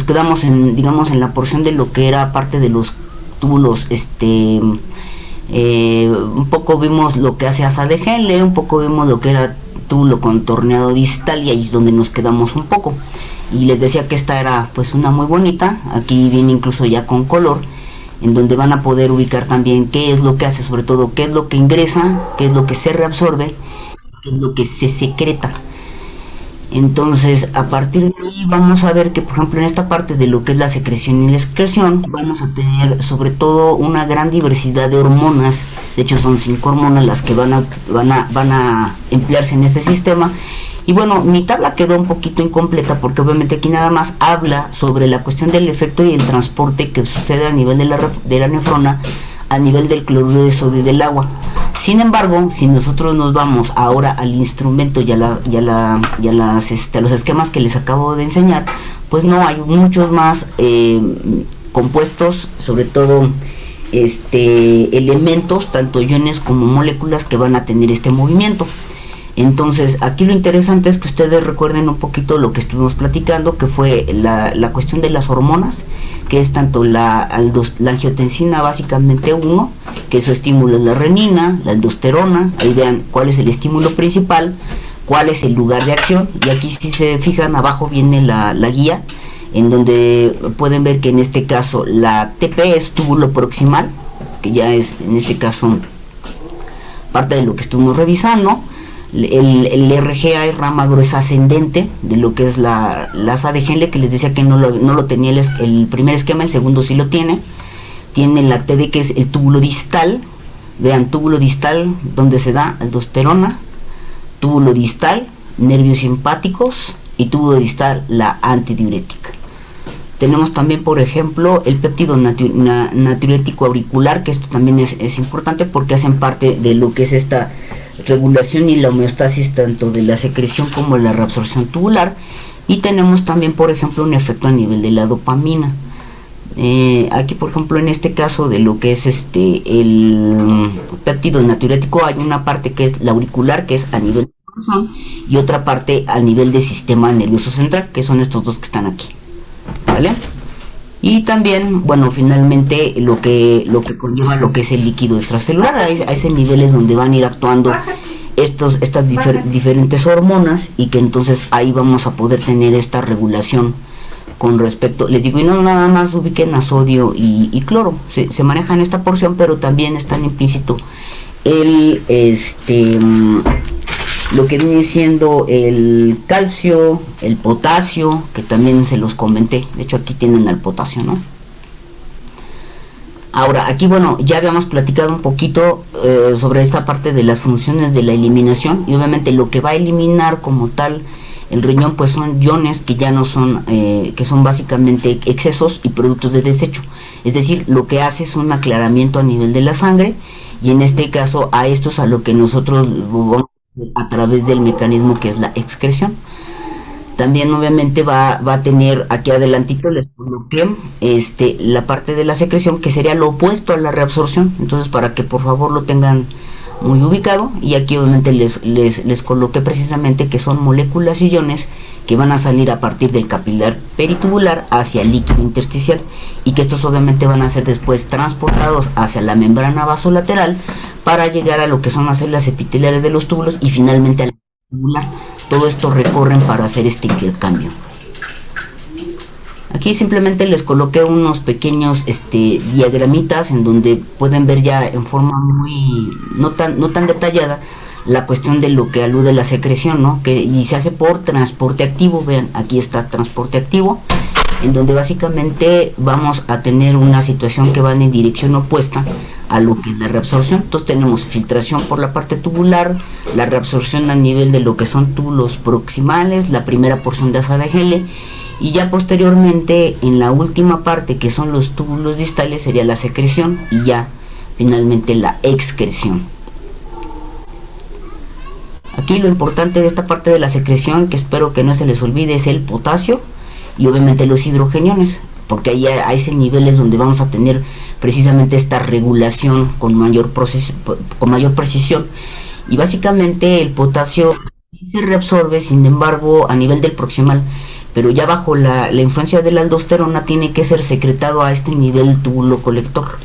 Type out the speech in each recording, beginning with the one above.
quedamos en, digamos, en la porción de lo que era parte de los túbulos, un poco vimos lo que hace asa de Henle, un poco vimos lo que era túbulo contorneado distal, y ahí es donde nos quedamos un poco. Y les decía que esta era pues una muy bonita, aquí viene incluso ya con color, en donde van a poder ubicar también qué es lo que hace, sobre todo qué es lo que ingresa, qué es lo que se reabsorbe, qué es lo que se secreta. Entonces, a partir de ahí vamos a ver que, por ejemplo, en esta parte de lo que es la secreción y la excreción, vamos a tener sobre todo una gran diversidad de hormonas. De hecho, son 5 hormonas las que van a emplearse en este sistema. Y bueno, mi tabla quedó un poquito incompleta porque obviamente aquí nada más habla sobre la cuestión del efecto y el transporte que sucede a nivel de la nefrona, a nivel del cloruro de sodio y del agua. Sin embargo, si nosotros nos vamos ahora al instrumento y a los esquemas que les acabo de enseñar, pues no, hay muchos más compuestos, sobre todo elementos, tanto iones como moléculas, que van a tener este movimiento. Entonces, aquí lo interesante es que ustedes recuerden un poquito lo que estuvimos platicando, que fue la cuestión de las hormonas, que es tanto la angiotensina básicamente 1, que su estímulo es la renina, la aldosterona. Ahí vean cuál es el estímulo principal, cuál es el lugar de acción, y aquí si se fijan abajo viene la guía, en donde pueden ver que en este caso la TP es túbulo proximal, que ya es en este caso parte de lo que estuvimos revisando. El RGA es rama gruesa ascendente de lo que es la asa de Henle, que les decía que no lo tenía el primer esquema, el segundo sí lo tiene. Tiene la TD, que es el túbulo distal. Vean, túbulo distal, donde se da aldosterona, túbulo distal, nervios simpáticos, y túbulo distal, la antidiurética. Tenemos también, por ejemplo, el péptido natriurético auricular, que esto también es importante porque hacen parte de lo que es esta regulación y la homeostasis tanto de la secreción como de la reabsorción tubular. Y tenemos también, por ejemplo, un efecto a nivel de la dopamina. Aquí, por ejemplo, en este caso de lo que es el péptido natriurético, hay una parte que es la auricular, que es a nivel del corazón, y otra parte a nivel del sistema nervioso central, que son estos dos que están aquí, ¿vale? Y también, bueno, finalmente lo que conlleva lo que es el líquido extracelular. A ese nivel es donde van a ir actuando estas diferentes hormonas, y que entonces ahí vamos a poder tener esta regulación con respecto, les digo, y no nada más ubiquen a sodio y cloro, se maneja en esta porción, pero también están implícito lo que viene siendo el calcio, el potasio, que también se los comenté. De hecho, aquí tienen el potasio, ¿no? Ahora, aquí, bueno, ya habíamos platicado un poquito sobre esta parte de las funciones de la eliminación, y obviamente lo que va a eliminar como tal el riñón, pues son iones que ya no son, que son básicamente excesos y productos de desecho. Es decir, lo que hace es un aclaramiento a nivel de la sangre, y en este caso a esto es a lo que nosotros vamos a través del mecanismo que es la excreción. También obviamente va a tener, aquí adelantito les coloqué la parte de la secreción, que sería lo opuesto a la reabsorción. Entonces, para que por favor lo tengan muy ubicado, y aquí obviamente les coloqué precisamente que son moléculas y iones que van a salir a partir del capilar peritubular hacia el líquido intersticial, y que estos obviamente van a ser después transportados hacia la membrana vasolateral para llegar a lo que son las células epiteliales de los túbulos, y finalmente al tubular. Todo esto recorren para hacer este intercambio. Aquí simplemente les coloqué unos pequeños diagramitas en donde pueden ver ya en forma muy no tan detallada la cuestión de lo que alude a la secreción, ¿no? Y se hace por transporte activo. Vean, aquí está transporte activo, en donde básicamente vamos a tener una situación que va en dirección opuesta a lo que es la reabsorción. Entonces tenemos filtración por la parte tubular, la reabsorción a nivel de lo que son túbulos proximales, la primera porción de asa de Henle, y ya posteriormente en la última parte, que son los túbulos distales, sería la secreción, y ya finalmente la excreción. Aquí lo importante de esta parte de la secreción, que espero que no se les olvide, es el potasio y obviamente los hidrogeniones, porque ahí a ese nivel es donde vamos a tener precisamente esta regulación con mayor precisión. Y básicamente el potasio se reabsorbe, sin embargo, a nivel del proximal, pero ya bajo la influencia de la aldosterona tiene que ser secretado a este nivel túbulo colector.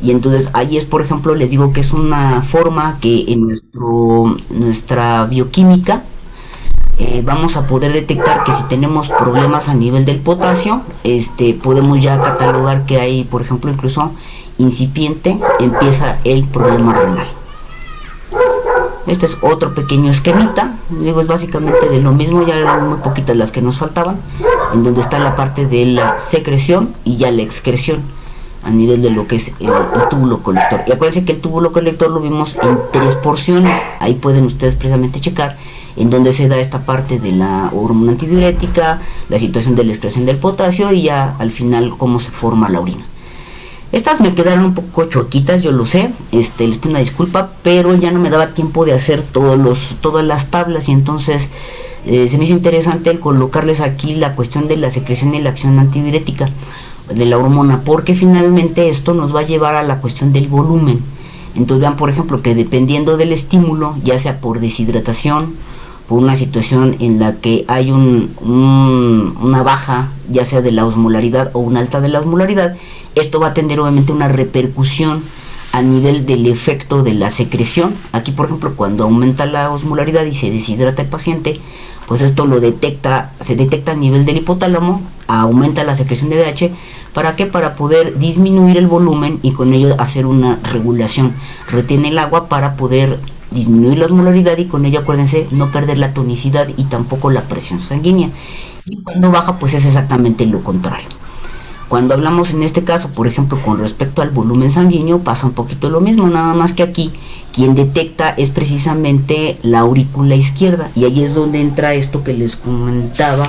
Y entonces ahí es, por ejemplo, les digo que es una forma que en nuestra bioquímica vamos a poder detectar que si tenemos problemas a nivel del potasio, podemos ya catalogar que hay, por ejemplo, incluso incipiente, empieza el problema renal. Este es otro pequeño esquemita, digo, es básicamente de lo mismo, ya eran muy poquitas las que nos faltaban, en donde está la parte de la secreción y ya la excreción a nivel de lo que es el túbulo colector. Y acuérdense que el túbulo colector lo vimos en 3 porciones, ahí pueden ustedes precisamente checar en donde se da esta parte de la hormona antidiurética, la situación de la excreción del potasio y ya al final cómo se forma la orina. Estas me quedaron un poco choquitas, yo lo sé, les pido una disculpa, pero ya no me daba tiempo de hacer todas las tablas y entonces se me hizo interesante el colocarles aquí la cuestión de la secreción y la acción antidiurética de la hormona, porque finalmente esto nos va a llevar a la cuestión del volumen. Entonces vean, por ejemplo, que dependiendo del estímulo, ya sea por deshidratación, por una situación en la que hay una baja, ya sea de la osmolaridad o una alta de la osmolaridad, esto va a tener obviamente una repercusión a nivel del efecto de la secreción. Aquí, por ejemplo, cuando aumenta la osmolaridad y se deshidrata el paciente, pues esto se detecta a nivel del hipotálamo, aumenta la secreción de DH. ¿Para qué? Para poder disminuir el volumen y con ello hacer una regulación. Retiene el agua para poder disminuir la osmolaridad y con ello, acuérdense, no perder la tonicidad y tampoco la presión sanguínea. Y cuando baja, pues es exactamente lo contrario. Cuando hablamos en este caso, por ejemplo, con respecto al volumen sanguíneo, pasa un poquito lo mismo, nada más que aquí quien detecta es precisamente la aurícula izquierda, y ahí es donde entra esto que les comentaba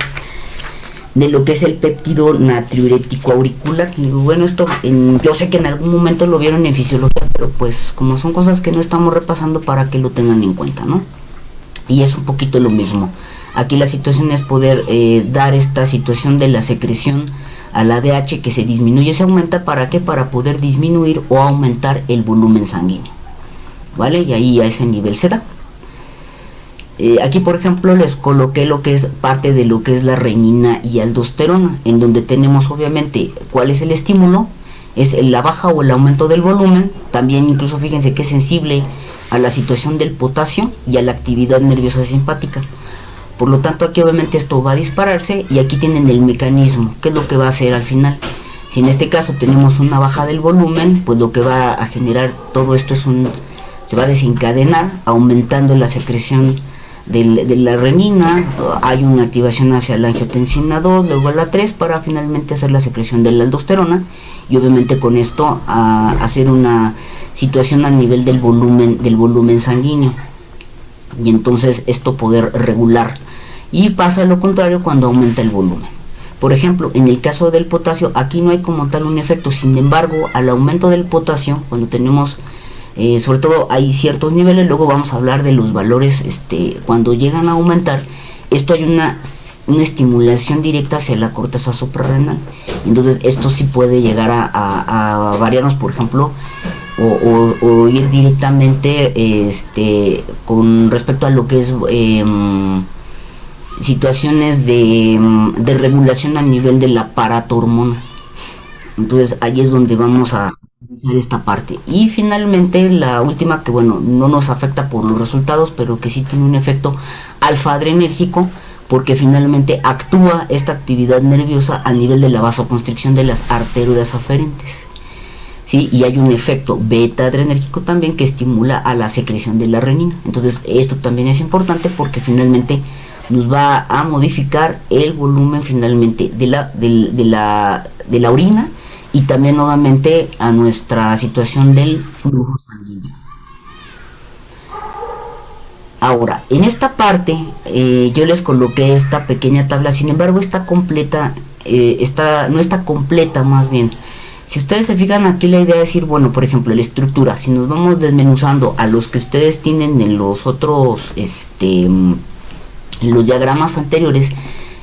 de lo que es el péptido natriurético auricular. Y bueno, esto yo sé que en algún momento lo vieron en fisiología, pero pues como son cosas que no estamos repasando, para que lo tengan en cuenta, ¿no? Y es un poquito lo mismo. Aquí la situación es poder dar esta situación de la secreción a la DH, que se disminuye, se aumenta. ¿Para qué? Para poder disminuir o aumentar el volumen sanguíneo, ¿vale? Y ahí a ese nivel se da. Aquí, por ejemplo, les coloqué lo que es parte de lo que es la renina y aldosterona, en donde tenemos obviamente cuál es el estímulo, es la baja o el aumento del volumen. También incluso fíjense que es sensible a la situación del potasio y a la actividad nerviosa simpática. Por lo tanto, aquí obviamente esto va a dispararse, y aquí tienen el mecanismo, qué es lo que va a hacer al final. Si en este caso tenemos una baja del volumen, pues lo que va a generar todo esto se va a desencadenar aumentando la secreción de la renina. Hay una activación hacia la angiotensina 2, luego a la 3, para finalmente hacer la secreción de la aldosterona, y obviamente con esto hacer una situación a nivel del volumen sanguíneo, y entonces esto poder regular. Y pasa lo contrario cuando aumenta el volumen. Por ejemplo, en el caso del potasio, aquí no hay como tal un efecto. Sin embargo, al aumento del potasio, cuando tenemos sobre todo hay ciertos niveles, luego vamos a hablar de los valores, cuando llegan a aumentar, esto hay una estimulación directa hacia la corteza suprarrenal. Entonces esto sí puede llegar a variarnos, por ejemplo, o ir directamente con respecto a lo que es situaciones de regulación a nivel del aparato hormonal. Entonces ahí es donde vamos a hacer esta parte. Y finalmente la última, que bueno, no nos afecta por los resultados, pero que sí tiene un efecto alfa-adrenérgico, porque finalmente actúa esta actividad nerviosa a nivel de la vasoconstricción de las arterias aferentes, ¿sí? Y hay un efecto beta-adrenérgico también que estimula a la secreción de la renina. Entonces esto también es importante, porque finalmente nos va a modificar el volumen finalmente de la orina, y también nuevamente a nuestra situación del flujo sanguíneo. Ahora, en esta parte yo les coloqué esta pequeña tabla, sin embargo está completa, no está completa más bien. Si ustedes se fijan aquí, la idea es decir, bueno, por ejemplo, la estructura, si nos vamos desmenuzando a los que ustedes tienen en los otros, en los diagramas anteriores,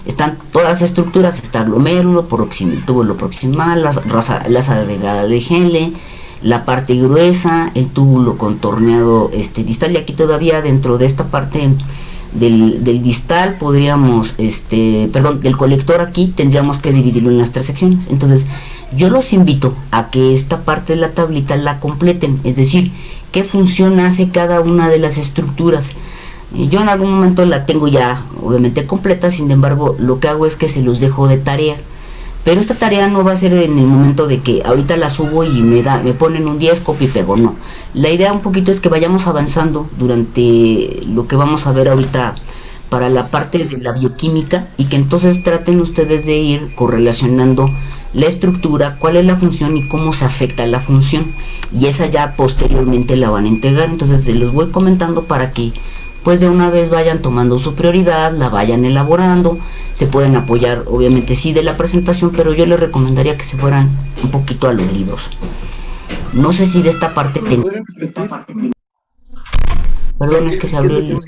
están todas las estructuras, está glomérulo, túbulo proximal, la delgada de Henle, la parte gruesa, el túbulo contorneado distal, y aquí todavía dentro de esta parte del distal podríamos, perdón, del colector aquí tendríamos que dividirlo en las 3 secciones. Entonces, yo los invito a que esta parte de la tablita la completen, es decir, qué función hace cada una de las estructuras. Yo en algún momento la tengo ya obviamente completa, sin embargo lo que hago es que se los dejo de tarea, pero esta tarea no va a ser en el momento de que ahorita la subo y me ponen un 10, copio y pego, no. La idea un poquito es que vayamos avanzando durante lo que vamos a ver ahorita para la parte de la bioquímica, y que entonces traten ustedes de ir correlacionando la estructura, cuál es la función y cómo se afecta la función, y esa ya posteriormente la van a integrar. Entonces se los voy comentando para que pues de una vez vayan tomando su prioridad, la vayan elaborando. Se pueden apoyar obviamente sí de la presentación, pero yo les recomendaría que se fueran un poquito a los libros. No sé si de esta parte perdón, es que se abrió el...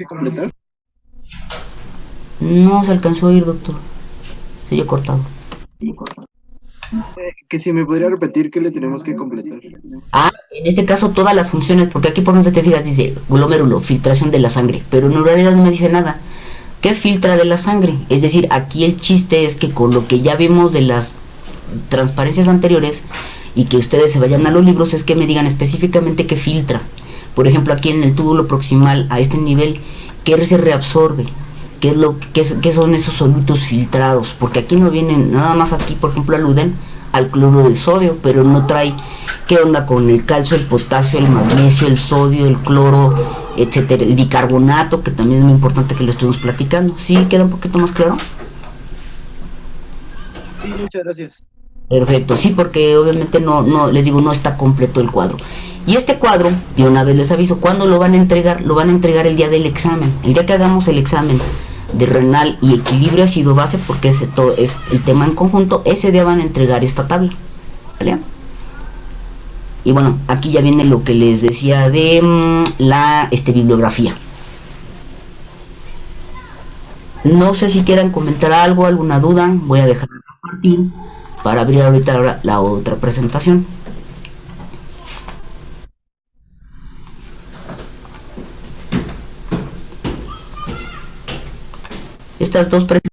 No se alcanzó a oír, doctor. Se oyó cortado. Que si me podría repetir qué le tenemos que completar. En este caso todas las funciones, porque aquí por donde te fijas dice glomérulo, filtración de la sangre, pero en realidad no me dice nada. ¿Qué filtra de la sangre? Es decir, aquí el chiste es que con lo que ya vimos de las transparencias anteriores, y que ustedes se vayan a los libros, es que me digan específicamente qué filtra. Por ejemplo, aquí en el túbulo proximal a este nivel, ¿qué se reabsorbe? ¿Qué son esos solutos filtrados? Porque aquí no vienen, nada más aquí por ejemplo aluden al cloro de sodio, pero no trae qué onda con el calcio, el potasio, el magnesio, el sodio, el cloro, etcétera, el bicarbonato, que también es muy importante que lo estemos platicando. ¿Sí queda un poquito más claro? Sí, muchas gracias. Perfecto, sí, porque obviamente no les digo, no está completo el cuadro. Y este cuadro, de una vez les aviso, ¿cuándo lo van a entregar? Lo van a entregar el día del examen, el día que hagamos el examen de renal y equilibrio ácido base, porque es el tema en conjunto. Ese día van a entregar esta tabla, ¿vale? Y bueno, aquí ya viene lo que les decía de la bibliografía. No sé si quieran comentar algo, alguna duda. Voy a dejar de compartir para abrir ahorita la otra presentación. Estas dos presentaciones